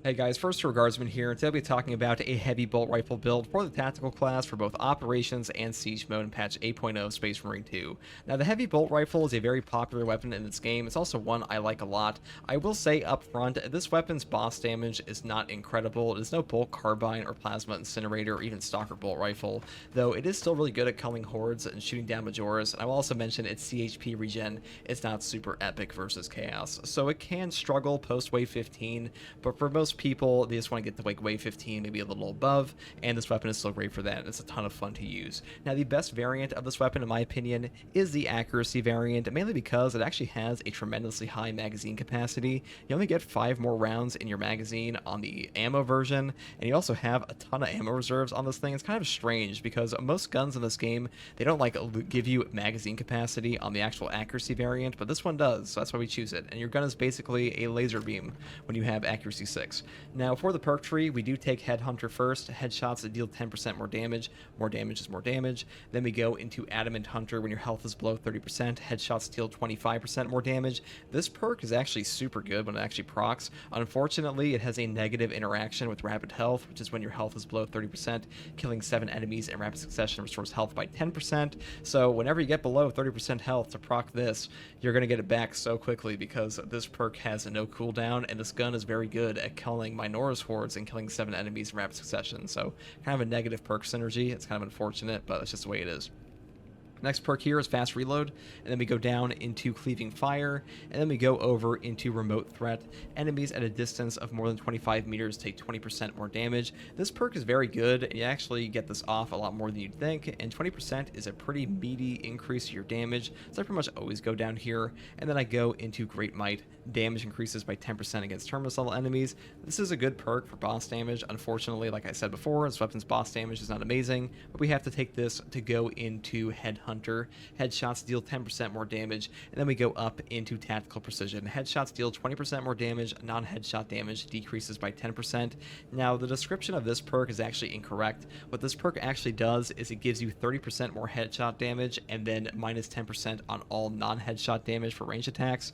Hey guys, first Guardsman here, and today I'll be talking about a heavy bolt rifle build for the tactical class for both operations and siege mode in patch 8.0 Space Marine 2. Now the heavy bolt rifle is a very popular weapon in this game. It's also one I like a lot. I will say up front, this weapon's boss damage is not incredible. It is no bolt carbine or plasma incinerator or even stalker bolt rifle, though it is still really good at culling hordes and shooting down Majoras. And I will also mention its CHP regen is not super epic versus chaos, so it can struggle post wave 15, but for most people, they just want to get to like wave 15, maybe a little above, and this weapon is still great for that. It's a ton of fun to use. Now, the best variant of this weapon, in my opinion, is the accuracy variant, mainly because it actually has a tremendously high magazine capacity. You only get 5 more rounds in your magazine on the ammo version, and you also have a ton of ammo reserves on this thing. It's kind of strange because most guns in this game, they don't like give you magazine capacity on the actual accuracy variant, but this one does, so that's why we choose it. And your gun is basically a laser beam when you have accuracy 6. Now, for the perk tree, we do take Headhunter first. Headshots that deal 10% more damage. More damage is more damage. Then we go into Adamant Hunter when your health is below 30%. Headshots deal 25% more damage. This perk is actually super good when it actually procs. Unfortunately, it has a negative interaction with Rapid Health, which is when your health is below 30%. Killing 7 enemies in rapid succession restores health by 10%. So whenever you get below 30% health to proc this, you're going to get it back so quickly because this perk has no cooldown, and this gun is very good at killing Minora's hordes and killing 7 enemies in rapid succession. So kind of a negative perk synergy. It's kind of unfortunate, but it's just the way it is. Next perk here is Fast Reload, and then we go down into Cleaving Fire, and then we go over into Remote Threat. Enemies at a distance of more than 25 meters take 20% more damage. This perk is very good, and you actually get this off a lot more than you'd think, and 20% is a pretty meaty increase to your damage, so I pretty much always go down here. And then I go into Great Might. Damage increases by 10% against Terminus level enemies. This is a good perk for boss damage. Unfortunately, like I said before, this weapon's boss damage is not amazing, but we have to take this to go into Headhunter. Headshots deal 10% more damage, and then we go up into Tactical Precision. Headshots deal 20% more damage, non-headshot damage decreases by 10%. Now, the description of this perk is actually incorrect. What this perk actually does is it gives you 30% more headshot damage, and then minus 10% on all non-headshot damage for ranged attacks,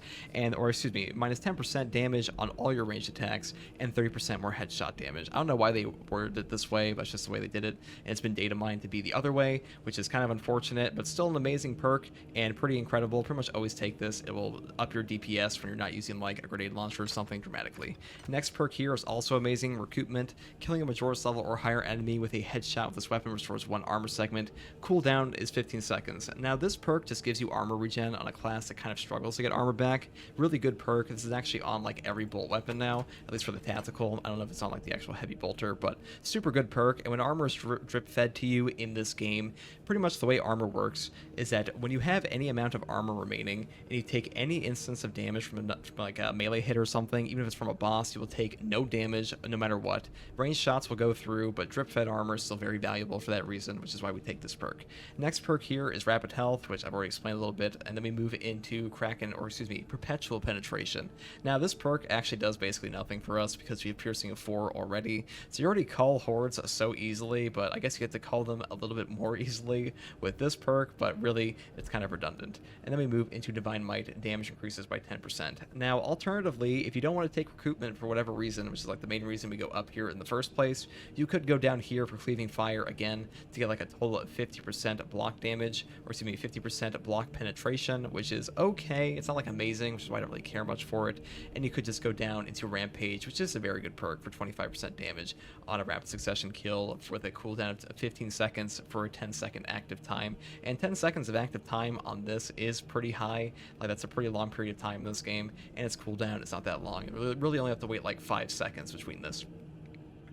or excuse me, minus 10% damage on all your ranged attacks, and 30% more headshot damage. I don't know why they worded it this way, but it's just the way they did it, and it's been data mined to be the other way, which is kind of unfortunate, but still an amazing perk and pretty incredible. Pretty much always take this. It will up your DPS when you're not using like a grenade launcher or something dramatically. Next perk here is also amazing, Recoupment. Killing a Majora's level or higher enemy with a headshot with this weapon restores 1 armor segment. Cooldown is 15 seconds. Now this perk just gives you armor regen on a class that kind of struggles to get armor back. Really good perk. This is actually on like every bolt weapon now, at least for the tactical. I don't know if it's on like the actual heavy bolter, but super good perk. And when armor is drip fed to you in this game, pretty much the way armor works is that when you have any amount of armor remaining and you take any instance of damage from like a melee hit or something, even if it's from a boss, you will take no damage no matter what. Ranged shots will go through, but drip fed armor is still very valuable for that reason, which is why we take this perk. Next perk here is Rapid Health, which I've already explained a little bit, and then we move into Perpetual Penetration. Now this perk actually does basically nothing for us because we have Piercing of 4 already, so you already cull hordes so easily, but I guess you get to cull them a little bit more easily with this perk, but really it's kind of redundant. And then we move into Divine Might. Damage increases by 10%. Now alternatively, if you don't want to take Recoupment for whatever reason, which is like the main reason we go up here in the first place, you could go down here for Cleaving Fire again to get like a total of 50% block damage, or excuse me, 50% block penetration, which is okay. It's not like amazing, which is why I don't really care much for it. And you could just go down into Rampage, which is a very good perk for 25% damage on a rapid succession kill with a cooldown of 15 seconds for a 10-second active time. And 10 seconds of active time on this is pretty high. Like that's a pretty long period of time in this game, and its cooldown is not that long. You really only have to wait like 5 seconds between this.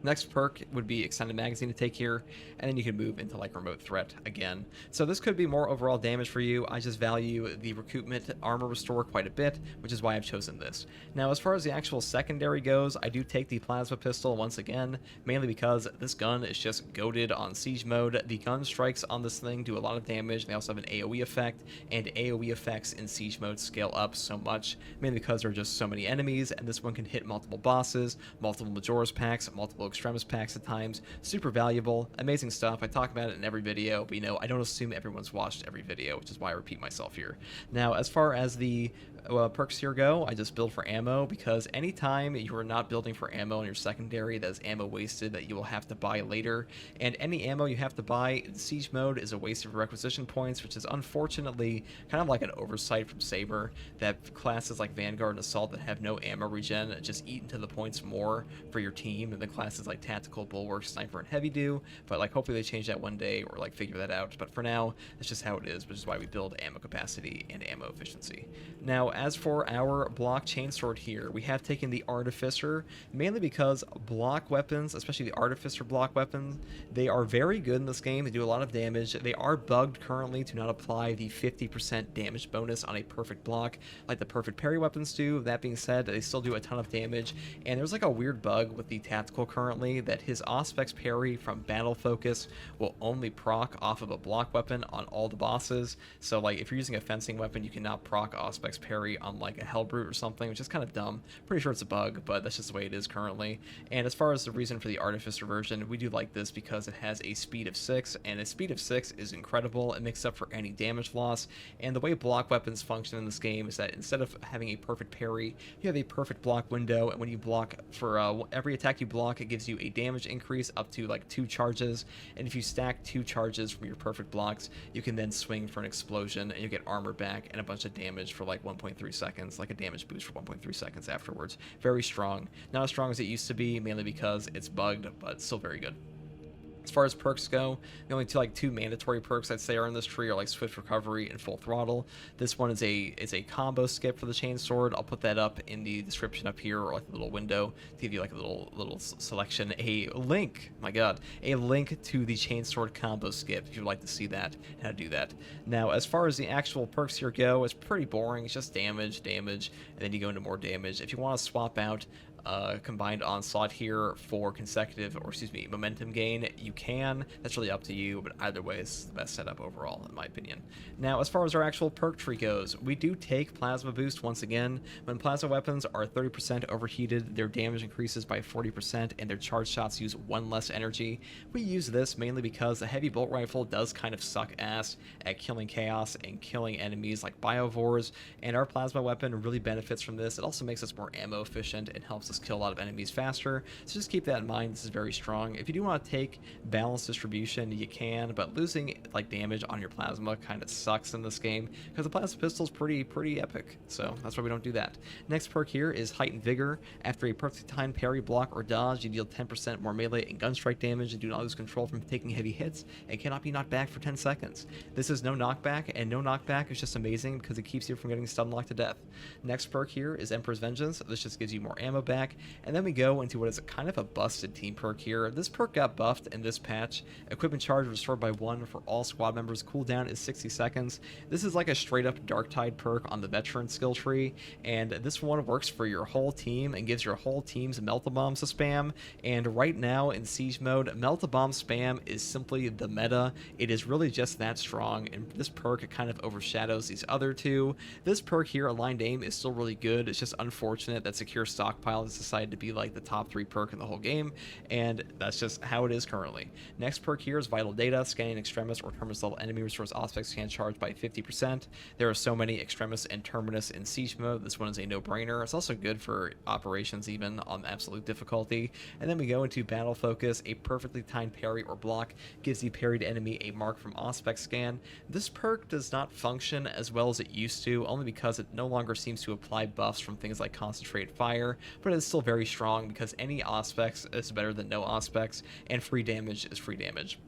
Next perk would be Extended Magazine to take here, and then you can move into like Remote Threat again. So this could be more overall damage for you. I just value the Recoupment armor restore quite a bit, which is why I've chosen this. Now as far as the actual secondary goes, I do take the Plasma Pistol once again, mainly because this gun is just goated on siege mode. The gun strikes on this thing do a lot of damage. They also have an AoE effect, and AoE effects in siege mode scale up so much, mainly because there are just so many enemies, and this one can hit multiple bosses, multiple Majora's packs, multiple Extremis packs at times. Super valuable, amazing stuff. I talk about it in every video, but I don't assume everyone's watched every video, which is why I repeat myself here. Now, as far as the perks here go, I just build for ammo, because anytime you are not building for ammo in your secondary, that is ammo wasted that you will have to buy later. And any ammo you have to buy in siege mode is a waste of requisition points, which is unfortunately kind of like an oversight from Saber, that classes like Vanguard and Assault that have no ammo regen just eat into the points more for your team, and the classes like Tactical, Bulwark, Sniper, and Heavy do. But like hopefully they change that one day, or like figure that out. But for now, that's just how it is, which is why we build ammo capacity and ammo efficiency. Now, as for our block chainsword here, we have taken the Artificer, mainly because block weapons, especially the Artificer block weapons, they are very good in this game. They do a lot of damage. They are bugged currently to not apply the 50% damage bonus on a perfect block like the perfect parry weapons do. That being said, they still do a ton of damage, and there's like a weird bug with the Tactical currently that his Auspex parry from Battle Focus will only proc off of a block weapon on all the bosses. So like if you're using a fencing weapon, you cannot proc Auspex parry on like a Hellbrute or something, which is kind of dumb. Pretty sure it's a bug, but that's just the way it is currently. And as far as the reason for the Artificer version, we do like this because it has a speed of 6, and a speed of 6 is incredible. It makes up for any damage loss, and the way block weapons function in this game is that instead of having a perfect parry, you have a perfect block window, and when you block for every attack you block, it gives you a damage increase up to like 2 charges, and if you stack 2 charges from your perfect blocks, you can then swing for an explosion, and you get armor back and a bunch of damage for like 1.3 seconds, like a damage boost for 1.3 seconds afterwards. Very strong. Not as strong as it used to be, mainly because it's bugged, but still very good. As far as perks go, the only two mandatory perks I'd say are in this tree are like Swift Recovery and Full Throttle. This one is a combo skip for the chainsword. I'll put that up in the description up here, or like a little window to give you like a little selection. A link, my god, a link to the chainsword combo skip if you'd like to see that and how to do that. Now, as far as the actual perks here go, it's pretty boring. It's just damage, and then you go into more damage. If you want to swap out combined onslaught here for momentum gain, you can. That's really up to you, but either way, it's the best setup overall in my opinion. Now, as far as our actual perk tree goes, we do take plasma boost once again. When plasma weapons are 30% overheated, their damage increases by 40% and their charge shots use 1 less energy. We use this mainly because the heavy bolt rifle does kind of suck ass at killing chaos and killing enemies like biovores, and our plasma weapon really benefits from this. It also makes us more ammo efficient and helps us kill a lot of enemies faster, so just keep that in mind. This is very strong. If you do want to take balanced distribution, you can, but losing like damage on your plasma kind of sucks in this game because the plasma pistol is pretty epic, so that's why we don't do that. Next perk here is Heightened Vigor. After a perfectly timed parry, block, or dodge, you deal 10% more melee and gun strike damage and do not lose control from taking heavy hits and cannot be knocked back for 10 seconds. This is no knockback, and no knockback is just amazing because it keeps you from getting stun locked to death. Next perk here is Emperor's Vengeance. This just gives you more ammo back. And then we go into what is kind of a busted team perk here. This perk got buffed in this patch. Equipment charge restored by 1 for all squad members. Cooldown is 60 seconds. This is like a straight up Darktide perk on the veteran skill tree, and this one works for your whole team and gives your whole team's Melt-A-Bombs to spam. And right now in siege mode, Melt-A-Bomb spam is simply the meta. It is really just that strong, and this perk kind of overshadows these other two. This perk here, Aligned Aim, is still really good. It's just unfortunate that Secure Stockpile has decided to be like the top 3 perk in the whole game, and that's just how it is currently. Next perk here is Vital Data. Scanning Extremis or Terminus level enemy restores Auspex scan charge by 50%. There are so many Extremis and Terminus in siege mode. This one is a no-brainer. It's also good for operations even on absolute difficulty. And then we go into Battle Focus. A perfectly timed parry or block gives the parried enemy a mark from Auspex scan. This perk does not function as well as it used to, only because it no longer seems to apply buffs from things like Concentrated Fire, but it's still very strong because any Auspex is better than no Auspex, and free damage is free damage.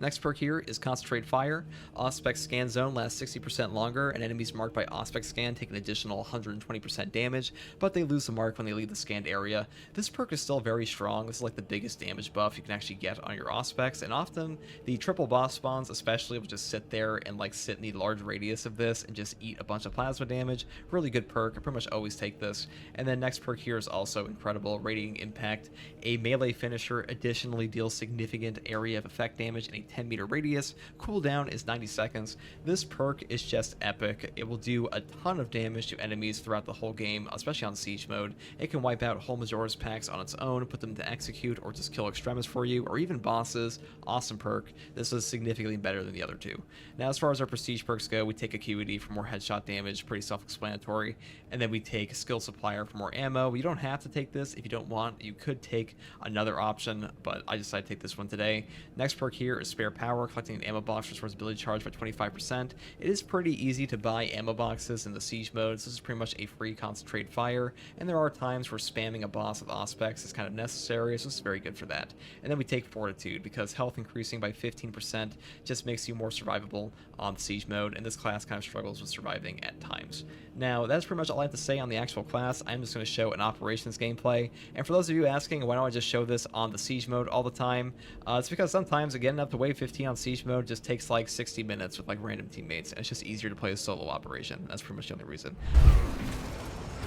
Next perk here is Concentrate Fire. Auspex scan zone lasts 60% longer, and enemies marked by Auspex scan take an additional 120% damage, but they lose the mark when they leave the scanned area. This perk is still very strong. This is like the biggest damage buff you can actually get on your Auspex, and often the triple boss spawns especially will just sit there and like sit in the large radius of this and just eat a bunch of plasma damage. Really good perk. I pretty much always take this. And then next perk here is also incredible. Radiating Impact. A melee finisher additionally deals significant area of effect damage in a a 10-meter radius. Cooldown is 90 seconds. This perk is just epic. It will do a ton of damage to enemies throughout the whole game, especially on Siege mode. It can wipe out whole Majora's packs on its own, put them to execute, or just kill extremists for you, or even bosses. Awesome perk. This is significantly better than the other two. Now, as far as our prestige perks go, we take Acuity for more headshot damage, pretty self-explanatory, and then we take Skill Supplier for more ammo. You don't have to take this if you don't want. You could take another option, but I decided to take this one today. Next perk here is Spare Power. Collecting an ammo box restores ability charge by 25%. It is pretty easy to buy ammo boxes in the Siege mode, so this is pretty much a free concentrate fire, and there are times where spamming a boss with Auspex is kind of necessary, so this is very good for that. And then we take Fortitude, because health increasing by 15% just makes you more survivable on Siege mode, and this class kind of struggles with surviving at times. Now, that's pretty much all I have to say on the actual class. I'm just going to show an operations gameplay, and for those of you asking why don't I just show this on the Siege mode all the time, it's because sometimes getting up to wave 15 on Siege mode just takes like 60 minutes with like random teammates, and it's just easier to play a solo operation. That's pretty much the only reason.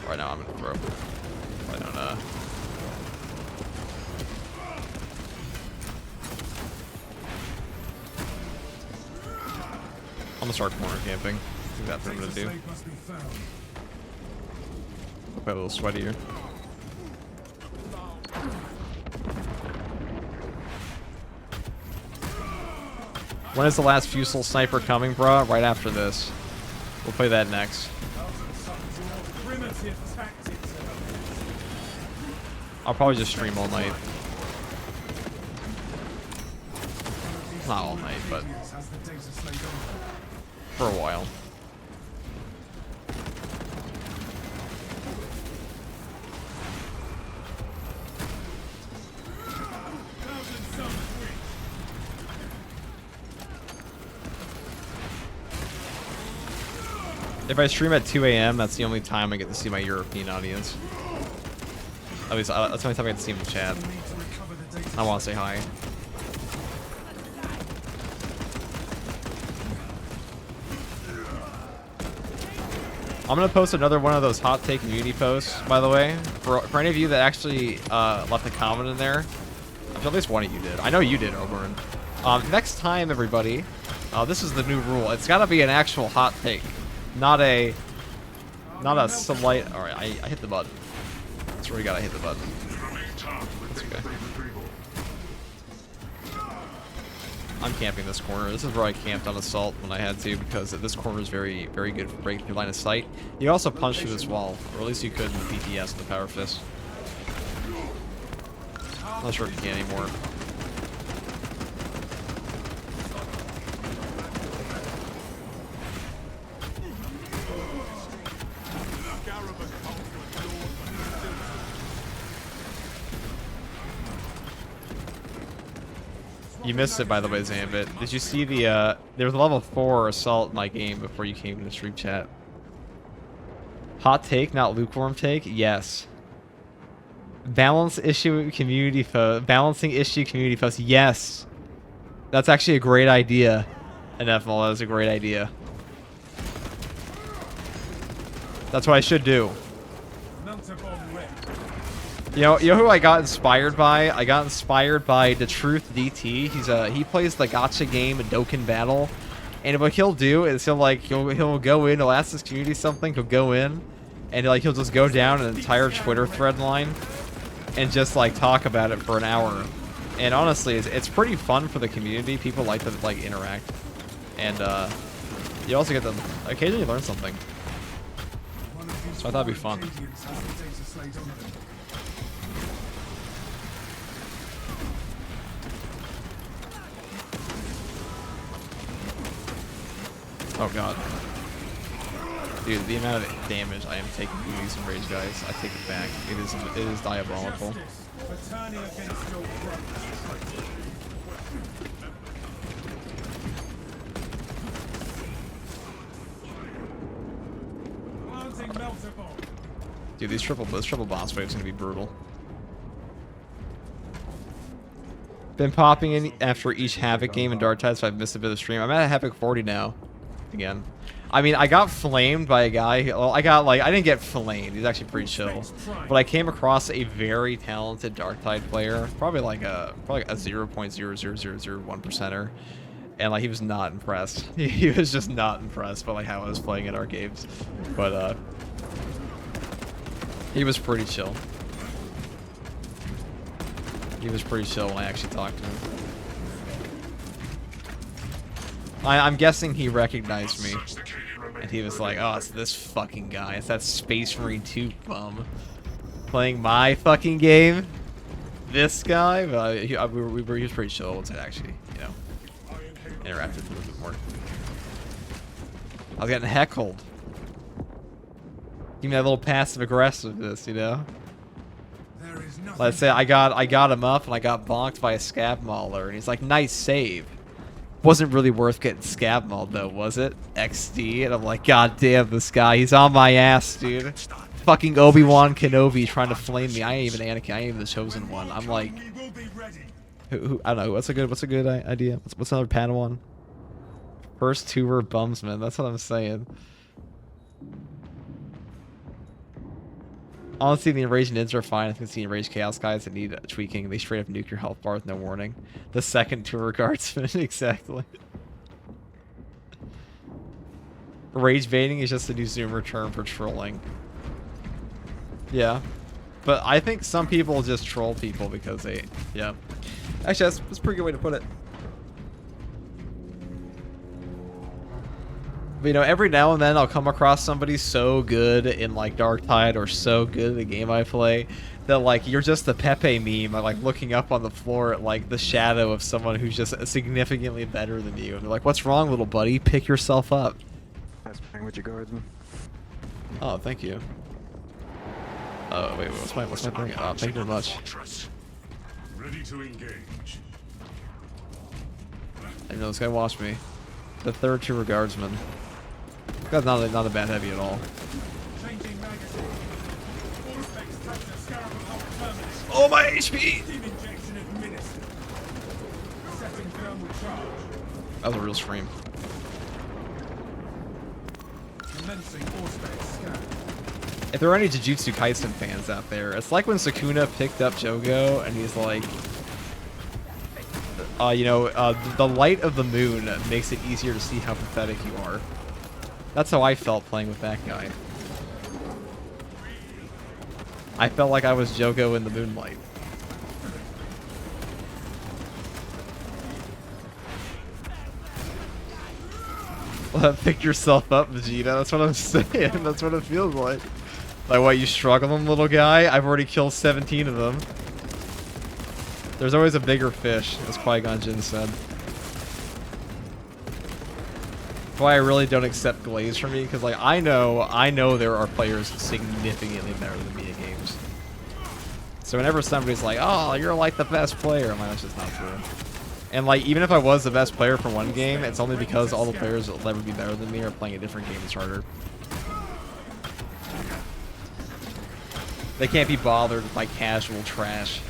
Right now I'm going to throw. I don't I'm gonna start corner camping. I think that's what I'm gonna do. Look a little sweatier. When is the last Fusel Sniper coming, bruh? Right after this. We'll play that next. I'll probably just stream all night. Not all night, but for a while. If I stream at 2 AM, that's the only time I get to see my European audience. At least that's the only time I get to see them in chat. I want to say hi. I'm gonna post another one of those hot take community posts, by the way. For any of you that actually left a comment in there, I feel at least one of you did. I know you did, Oberon. Next time, everybody, this is the new rule. It's gotta be an actual hot take, not a slight. All right, I hit the button. That's where we gotta hit the button. That's okay. I'm camping this corner. This is where I camped on Assault when I had to, because this corner is very, very good for breaking through line of sight. You can also punch through this wall, or at least you could in the BTS with the Power Fist. I'm not sure if you can anymore. You missed it, by the way, Zambit. Did you see the, there was a level 4 assault in my game before you came into stream chat. Hot take, not lukewarm take? Yes. Balancing issue community post. Yes. That's actually a great idea. NFL, that is a great idea. That's what I should do. You know who I got inspired by? I got inspired by The Truth DT. He plays the gacha game Dokkan Battle, and what he'll do is he'll go in, he'll ask his community something, he'll go in, and he'll just go down an entire Twitter thread line, and just like talk about it for an hour. And honestly, it's pretty fun for the community. People like to like interact, and you also get to occasionally learn something. So I thought it'd be fun. Oh god. Dude, the amount of damage I am taking from these Enraged guys, I take it back. It is diabolical. Dude, this triple boss wave is gonna be brutal. Been popping in after each Havoc game in Dark Tide, so I've missed a bit of the stream. I'm at a Havoc 40 now. Again. I mean, I got flamed by a guy. Well, I didn't get flamed. He's actually pretty chill. But I came across a very talented Darktide player, probably like a 0.00001%er, and like he was not impressed. He was just not impressed by like how I was playing in our games. But he was pretty chill. He was pretty chill when I actually talked to him. I'm guessing he recognized me. And he was like, oh, it's this fucking guy. It's that Space Marine 2 bum. Playing my fucking game? This guy? But he was pretty chill once I actually, you know, interacted a little bit more. I was getting heckled. Give me that little passive aggressiveness, you know? Let's say I got him up and I got bonked by a scab mauler and he's like, nice save. Wasn't really worth getting scab mauled though, was it? XD, and I'm like, god damn this guy, he's on my ass, dude. Fucking Obi-Wan Kenobi trying to flame me. I ain't even Anakin, I ain't even the chosen one. I'm like, who I don't know. What's a good idea? What's another Padawan? First two were bumsman. That's what I'm saying. Honestly, the Enraged Nids are fine. I think it's the Enraged Chaos guys that need tweaking. They straight up nuke your health bar with no warning. The second tour guardsman, exactly. Rage baiting is just a new Zoomer term for trolling. Yeah. But I think some people just troll people because they... Yeah. Actually, that's a pretty good way to put it. But, you know, every now and then I'll come across somebody so good in, like, Darktide or so good at the game I play that, like, you're just the Pepe meme. I'm, like, looking up on the floor at, like, the shadow of someone who's just significantly better than you. And they're like, what's wrong, little buddy? Pick yourself up. Nice playing with your guardsman. Oh, thank you. Oh, wait, what's my thing? Oh, thank you very much. Ready to engage. I didn't know this guy watched me. The third tour guardsman. That's not a bad heavy at all. Oh, my HP! That was a real stream. If there are any Jujutsu Kaisen fans out there, it's like when Sukuna picked up Jogo and he's like, you know, the light of the moon makes it easier to see how pathetic you are. That's how I felt playing with that guy. I felt like I was Jogo in the moonlight. Well, pick yourself up, Vegeta. That's what I'm saying. That's what it feels like. Like, what, you struggling, little guy? I've already killed 17 of them. There's always a bigger fish, as Qui-Gon Jinn said. That's why I really don't accept glaze from me, because like I know there are players significantly better than me at games. So whenever somebody's like, "Oh, you're like the best player," I'm like, that's just not true. And like, even if I was the best player for one game, it's only because all the players that will never be better than me are playing a different game that's harder. They can't be bothered with like casual trash.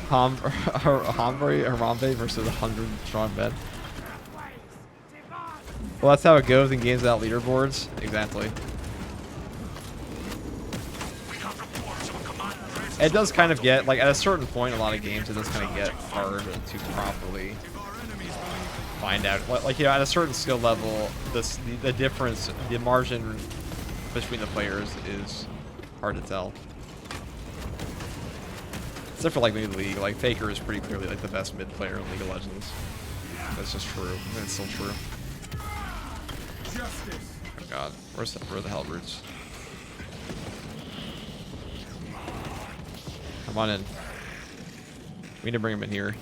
Harambe versus 100 strong bed. Well, that's how it goes in games without leaderboards. Exactly. It does kind of get, like, at a certain point in a lot of games, it does kind of get hard to properly find out. Like, you know, at a certain skill level, the difference, the margin between the players is hard to tell. Except for, like, maybe the League. Like, Faker is pretty clearly, like, the best mid player in League of Legends. That's just true. And it's still true. Oh, God. Where are the Halberds? Come on in. We need to bring him in here.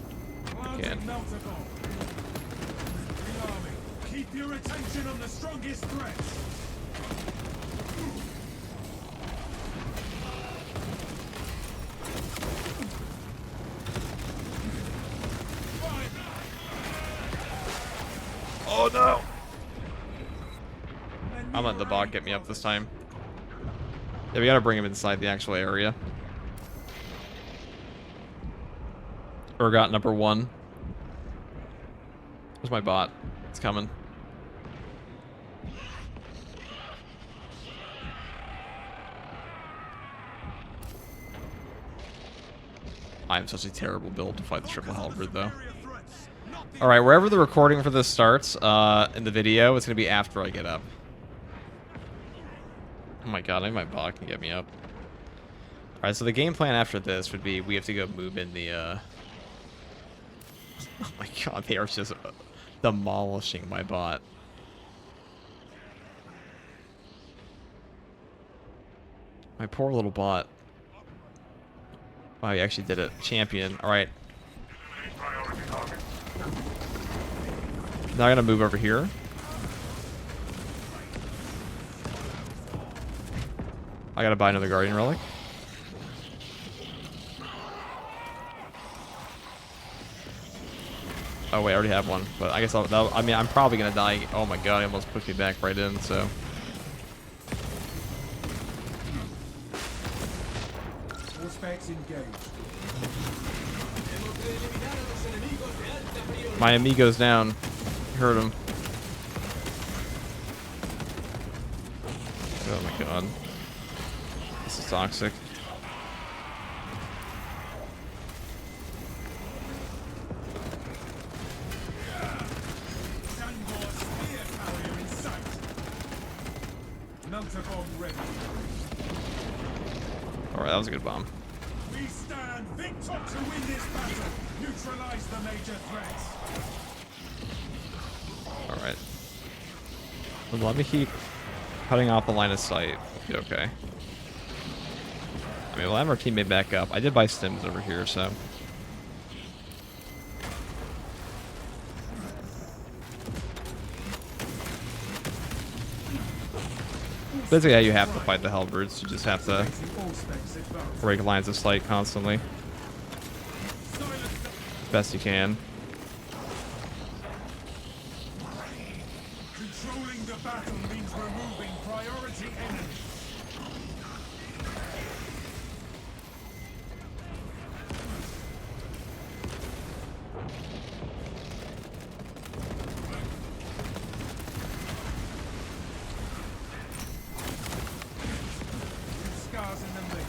We can. Keep your attention on the strongest threats. letting the bot get me up this time. Yeah, we gotta bring him inside the actual area. Urgot number 1. Where's my bot? It's coming. I'm such a terrible build to fight the triple halberd, though. Alright, wherever the recording for this starts in the video, it's going to be after I get up. Oh my god, I think my bot can get me up. Alright, so the game plan after this would be we have to go move in the... Oh my god, they are just demolishing my bot. My poor little bot. Wow, he actually did it. Champion. Alright. Now I'm gonna move over here. I gotta buy another Guardian Relic. Oh wait, I already have one. But I guess I mean, I'm probably gonna die. Oh my god, he almost pushed me back right in, so... My amigo's down. Hurt him. Oh my god. This is toxic. Alright, that was a good bomb. We stand victor to win this battle. Neutralize the major threats. Alright. Let me keep cutting off the line of sight. Be okay. I mean, we'll have our teammate back up. I did buy stims over here, so... Basically how you have to fight the halberds. You just have to break lines of sight constantly. Best you can. Controlling the battle means removing priority enemies. Scars in the mix.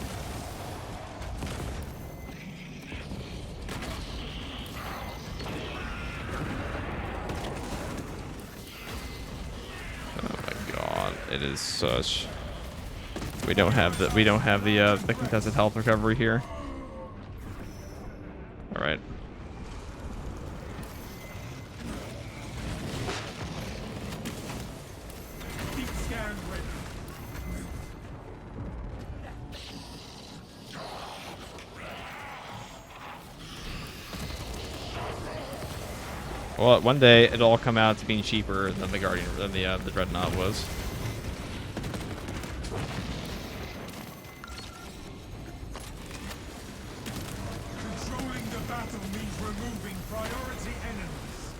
It is such. We don't have the contested health recovery here. All right. Deep scan ready. Well, one day it'll all come out to being cheaper than the Guardian than the Dreadnought was. Controlling the battle means removing priority enemies.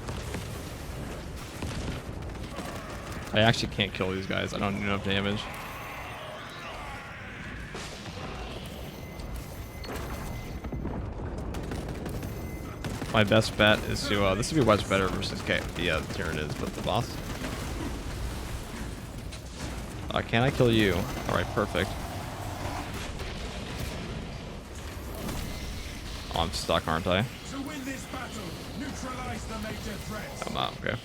I actually can't kill these guys. I don't do enough damage. My best bet is to, this would be much better versus the Tyranids, but the boss. Can I kill you? Alright, perfect. Oh, I'm stuck, aren't I? To win this battle, neutralize the major threats. I'm not, okay.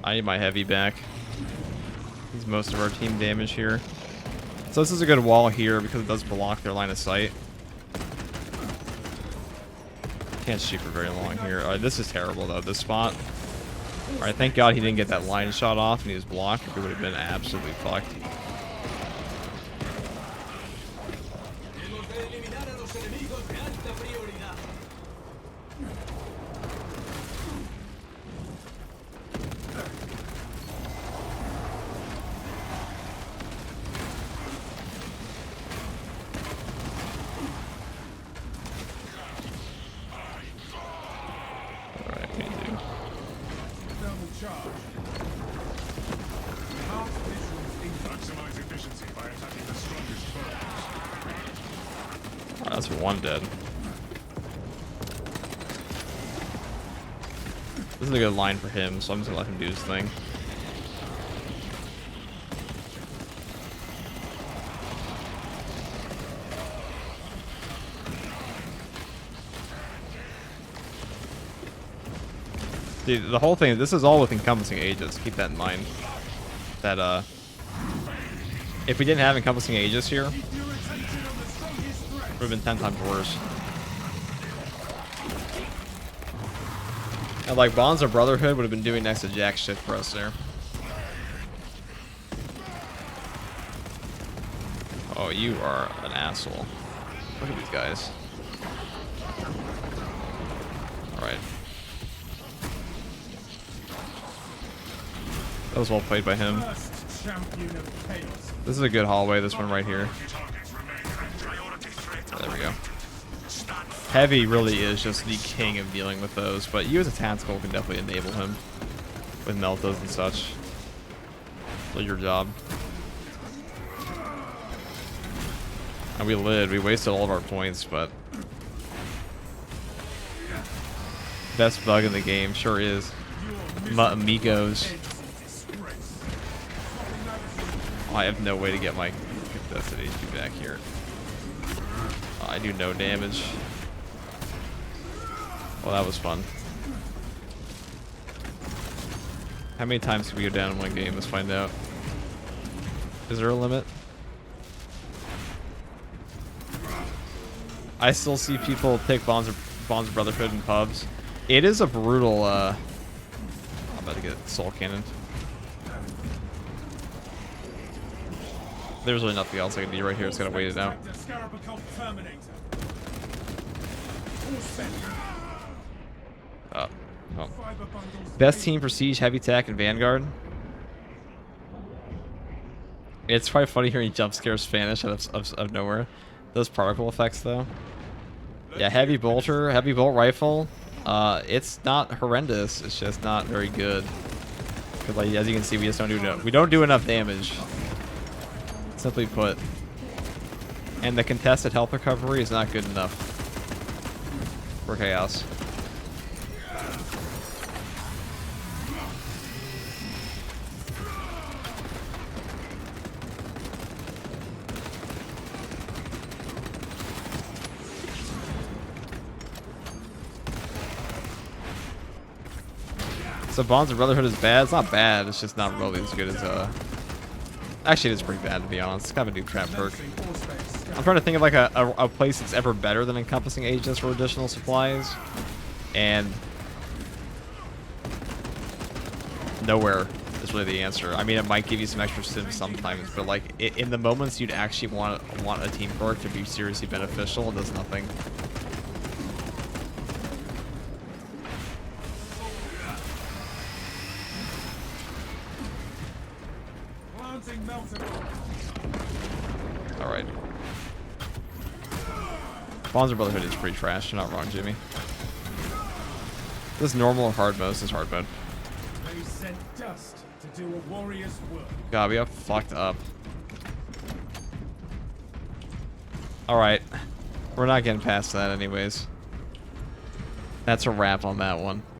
I need my heavy back. He's most of our team damage here. So this is a good wall here because it does block their line of sight. Can't shoot for very long here. Alright, this is terrible though, this spot. Alright, thank god he didn't get that line shot off and he was blocked. It would have been absolutely fucked. Thermal charge. That's one dead. This is a good line for him, so I'm just gonna let him do his thing. Dude, the whole thing, this is all with encompassing aegis. Keep that in mind. That, if we didn't have encompassing aegis here, it would have been 10 times worse. And like, Bonds of Brotherhood would have been doing next to jack shit for us there. Oh, you are an asshole. Look at these guys. Alright. That was well played by him. This is a good hallway, this one right here. Oh, there we go. Heavy really is just the king of dealing with those, but you as a tactical can definitely enable him with meltos and such. So your job. And we wasted all of our points, but best bug in the game sure is amigos. Oh, I have no way to get my contested HP back here. Oh, I do no damage. Well, that was fun. How many times can we go down in one game? Let's find out. Is there a limit? I still see people pick Bonds of Brotherhood in pubs. It is a brutal, I'm about to get Soul Cannon. There's really nothing else I can do right here. It's gotta wait it out. Oh. Well. Best team for Siege, Heavy Tech, and Vanguard. It's probably funny hearing jump scares vanish out of nowhere. Those particle effects, though. Yeah, Heavy Bolter, Heavy Bolt Rifle. It's not horrendous. It's just not very good. Because, like, as you can see, we just don't do enough. We don't do enough damage. Simply put. And the contested health recovery is not good enough for Chaos. So Bonds of Brotherhood is bad? It's not bad, it's just not really as good as, actually, it's pretty bad, to be honest. It's kind of a new trap perk. I'm trying to think of, like, a place that's ever better than encompassing aegis for additional supplies. And nowhere is really the answer. I mean, it might give you some extra sims sometimes, but, like, in the moments you'd actually want a team perk to be seriously beneficial, it does nothing. Alright. Bonds of Brotherhood is pretty trash. You're not wrong, Jimmy. This is normal or hard mode? This is hard mode. They sent dust to do a warrior's work. God, we got fucked up. Alright. We're not getting past that anyways. That's a wrap on that one.